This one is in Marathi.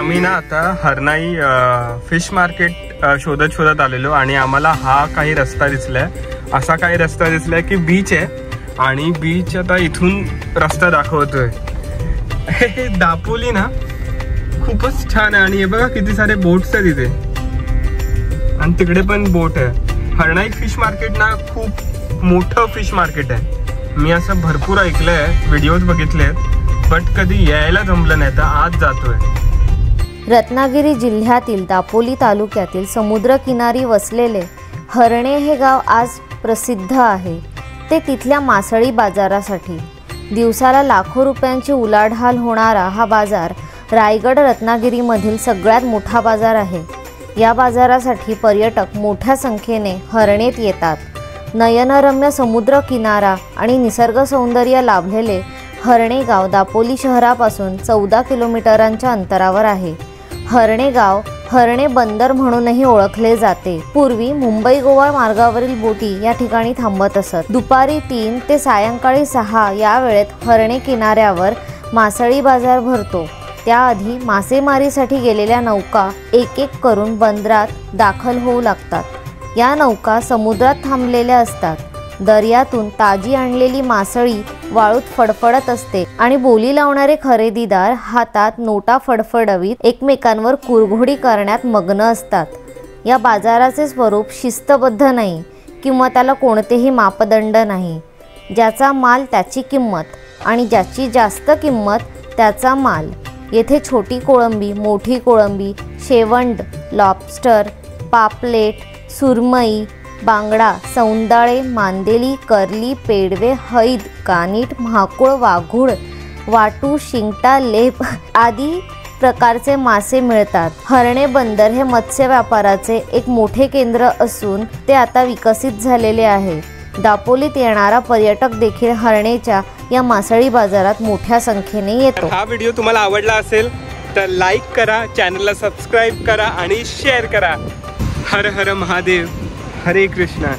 आम्ही ना आता हरणाई फिश मार्केट शोधत आलेलो आणि आम्हाला हा काही रस्ता दिसलाय, असा काही रस्ता दिसलाय की बीच आहे आणि बीच आता इथून रस्ता दाखवतोय। हे दापोली ना खूपच छान आहे आणि हे बघा किती सारे बोट्स आहेत इथे आणि तिकडे पण बोट आहे। हरणाई फिश मार्केट ना खूप मोठं फिश मार्केट आहे। मी असं भरपूर ऐकलंय, व्हिडिओज बघितलेत, बट कधी यायला जमलं नाही, तर आज जातोय। रत्नागिरी जिल्ह्यातील दापोली तालुक्यातील समुद्रकिनारी वसलेले हरणे हे गाव आज प्रसिद्ध आहे, ते तिथल्या मासळी बाजारासाठी। दिवसाला लाखो रुपयांची उलाढाल होणारा हा बाजार रायगड रत्नागिरीमधील सगळ्यात मोठा बाजार आहे। या बाजारासाठी पर्यटक मोठ्या संख्येने हरणेत येतात। नयनरम्य समुद्र किनारा आणि निसर्ग सौंदर्य लाभलेले हरणे गाव दापोली शहरापासून 14 किलोमीटरांच्या अंतरावर आहे। हरणे गाव हरणे बंदर म्हणूनही ओळखले जाते। पूर्वी मुंबई गोवा मार्गावरील बोटी या ठिकाणी थांबत असत। दुपारी 3 ते सायंकाळी 6 या वेळेत हरणे किनाऱ्यावर मासळी बाजार भरतो। त्याआधी मासेमारीसाठी गेलेल्या नौका एक एक करून बंदरात दाखल होऊ लागतात। या नौका समुद्रात थांबलेल्या असतात। दर्यातून ताजी आणलेली मासळी वाळूत फडफडत असते आणि बोली लावणारे खरेदीदार हातात नोटा फडफडवीत एकमेकांवर कुरघोडी करण्यात मग्न असतात। या बाजाराचे स्वरूप शिस्तबद्ध नाही किंवा त्याला कोणतेही मापदंड नाही। ज्याचा माल त्याची किंमत आणि ज्याची जास्त किंमत त्याचा माल। येथे छोटी कोळंबी, मोठी कोळंबी, शेवंड, लॉबस्टर, पापलेट, सुरमई, बांगडा, सौंदाळे, मांदेली, कर्ली, पेडवे, हैद, कानीट, म्हाकुळ, वाघूड, वाटू, शिंगटा, लेप आदी प्रकारचे मासे मिळतात। हरणे बंदर हे मत्स्य व्यापाराचे एक मोठे केंद्र असून ते आता विकसित झालेले आहे। दापोलीत येणारा पर्यटक देखील हरणेच्या या मासळी बाजारात मोठ्या संख्येने येतो। हा व्हिडिओ तुम्हाला आवडला असेल तर लाईक करा, चॅनलला सबस्क्राईब करा आणि शेअर करा। हर हर महादेव, हरे कृष्णा।